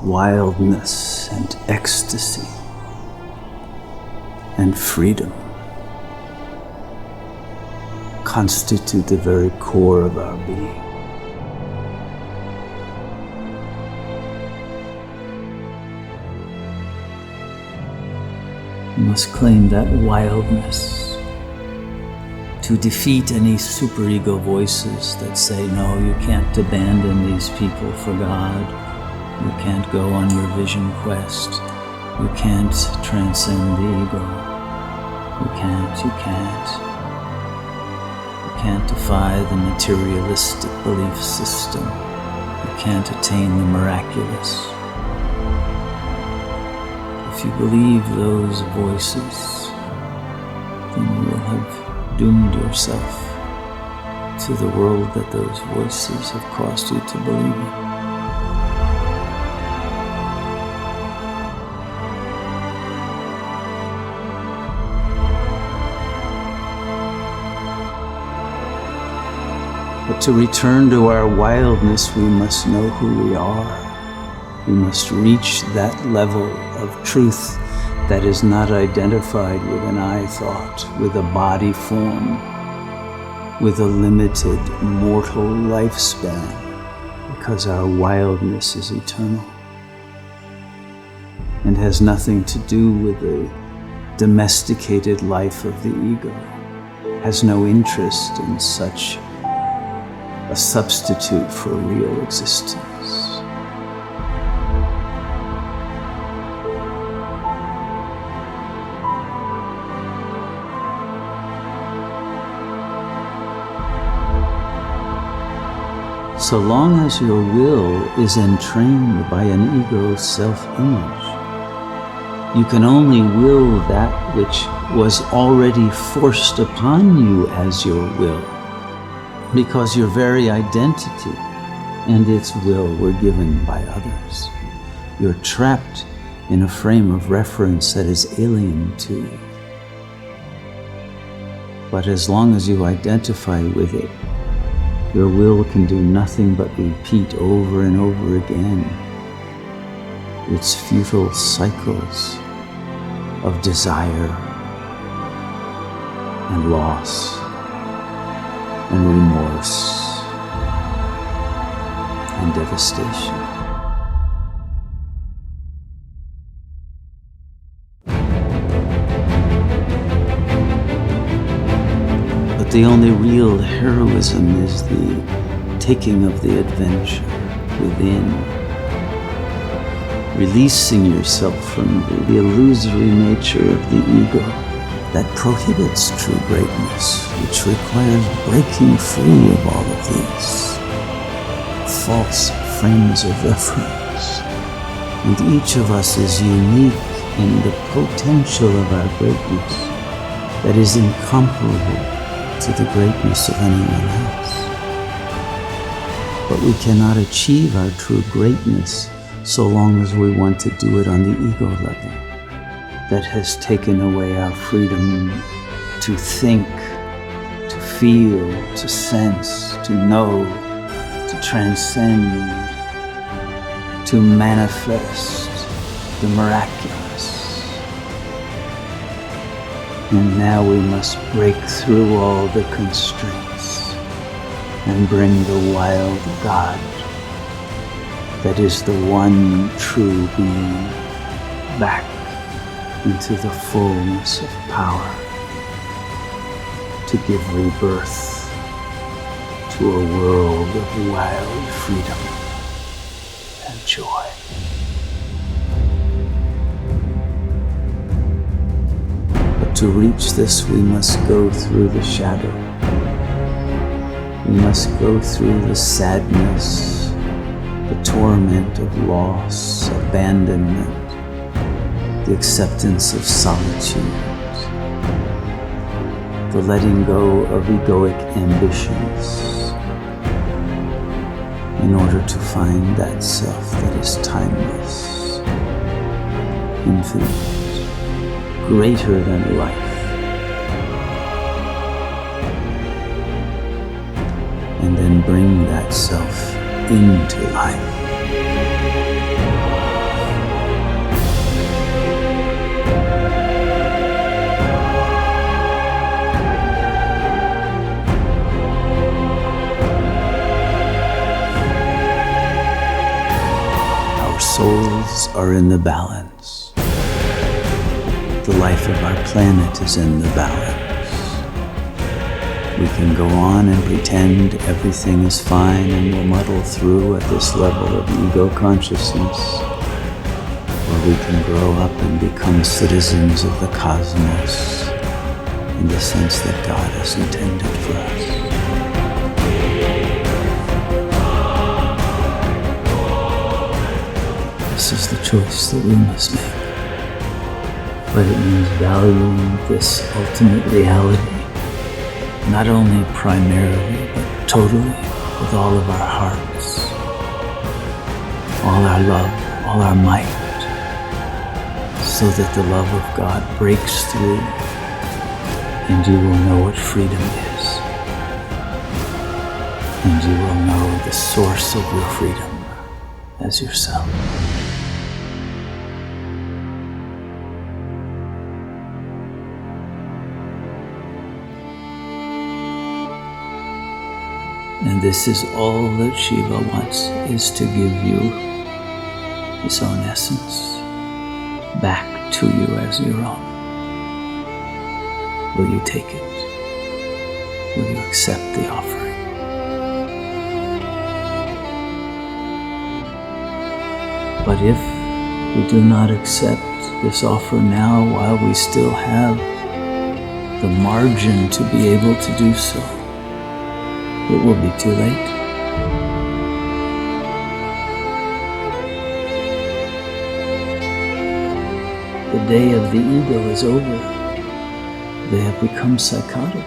wildness and ecstasy and freedom constitute the very core of our being. We must claim that wildness to defeat any superego voices that say, no, you can't abandon these people for God. You can't go on your vision quest. You can't transcend the ego. You can't. You can't defy the materialistic belief system. You can't attain the miraculous. If you believe those voices, then you will have doomed yourself to the world that those voices have caused you to believe in. But to return to our wildness, we must know who we are. We must reach that level of truth that is not identified with an I thought, with a body form, with a limited mortal lifespan, because our wildness is eternal and has nothing to do with the domesticated life of the ego, has no interest in such a substitute for real existence. So long as your will is entrained by an ego self-image, you can only will that which was already forced upon you as your will, because your very identity and its will were given by others. You're trapped in a frame of reference that is alien to you. But as long as you identify with it, your will can do nothing but repeat over and over again its futile cycles of desire and loss and remorse and devastation. But the only real heroism is the taking of the adventure within, releasing yourself from the illusory nature of the ego that prohibits true greatness, which requires breaking free of all of these false frames of reference. And each of us is unique in the potential of our greatness that is incomparable to the greatness of anyone else. But we cannot achieve our true greatness so long as we want to do it on the ego level that has taken away our freedom to think, to feel, to sense, to know, to transcend, to manifest the miraculous. And now we must break through all the constraints and bring the wild God that is the one true being back into the fullness of power to give rebirth to a world of wild freedom and joy. But to reach this, we must go through the shadow. We must go through the sadness, the torment of loss, abandonment, the acceptance of solitude, the letting go of egoic ambitions in order to find that self that is timeless, infinite, greater than life. And then bring that self into life. souls are in the balance. The life of our planet is in the balance. We can go on and pretend everything is fine and we'll muddle through at this level of ego consciousness. Or we can grow up and become citizens of the cosmos in the sense that God has intended for us. This is the choice that we must make. But it means valuing this ultimate reality, not only primarily, but totally, with all of our hearts, all our love, all our might, so that the love of God breaks through and you will know what freedom is. And you will know the source of your freedom as yourself. And this is all that Shiva wants, is to give you his own essence back to you as your own. Will you take it? Will you accept the offering? But if we do not accept this offer now, while we still have the margin to be able to do so, it will be too late. The day of the ego is over. They have become psychotic,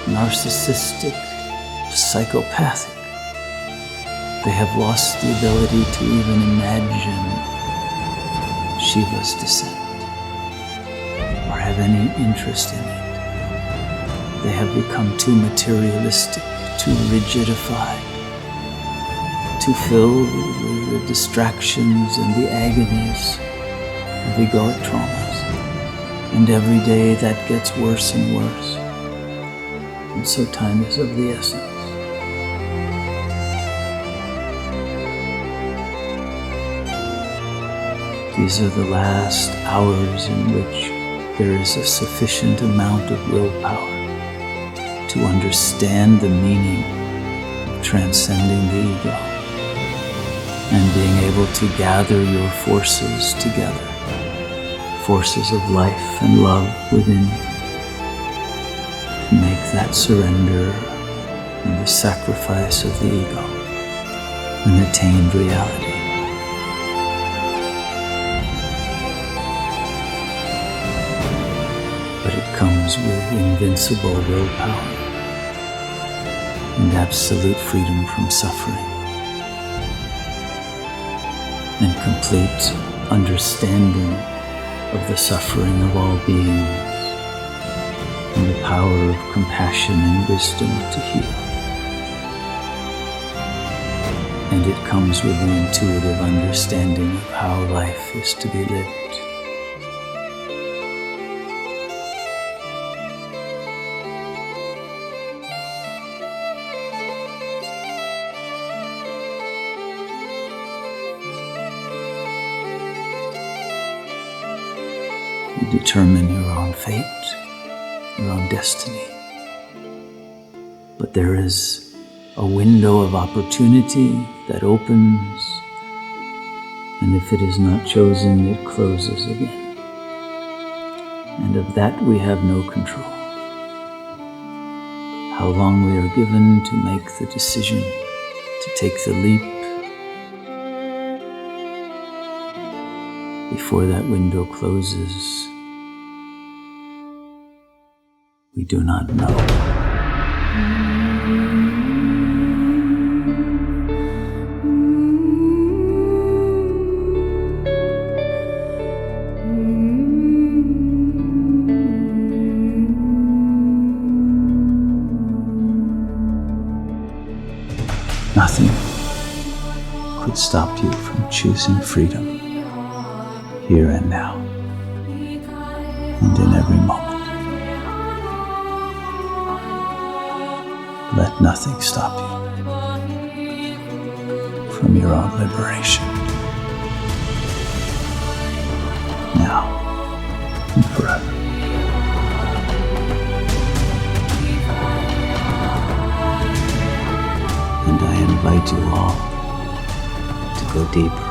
narcissistic, psychopathic. They have lost the ability to even imagine Shiva's descent or have any interest in it. They have become too materialistic, too rigidified, too filled with the distractions and the agonies of egoic traumas. And every day that gets worse and worse. And so time is of the essence. These are the last hours in which there is a sufficient amount of willpower to understand the meaning of transcending the ego and being able to gather your forces together, forces of life and love within you, to make that surrender and the sacrifice of the ego an attained reality. But it comes with invincible willpower and absolute freedom from suffering and complete understanding of the suffering of all beings and the power of compassion and wisdom to heal. And it comes with the intuitive understanding of how life is to be lived. You determine your own fate, your own destiny. But there is a window of opportunity that opens, and if it is not chosen, it closes again. And of that we have no control. How long we are given to make the decision, to take the leap, before that window closes, we do not know. Nothing could stop you from choosing freedom here and now and in every moment. Let nothing stop you from your own liberation. now and forever. And I invite you all to go deeper,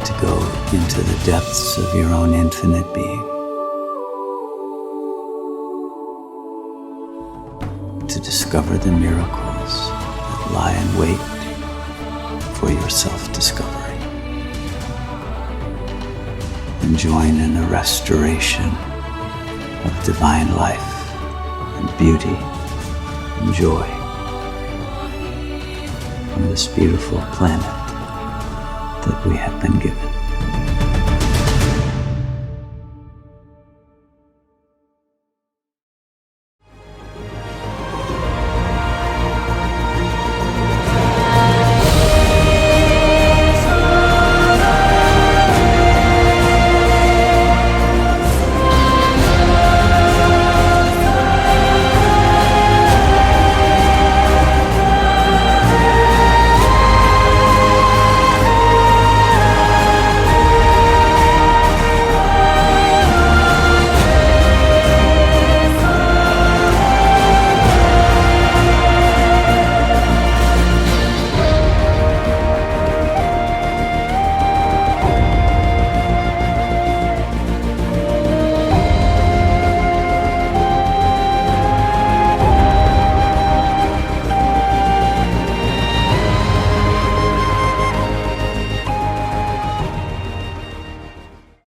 to go into the depths of your own infinite being, to discover the miracles that lie in wait for your self-discovery, and join in the restoration of divine life and beauty and joy on this beautiful planet that we have been given.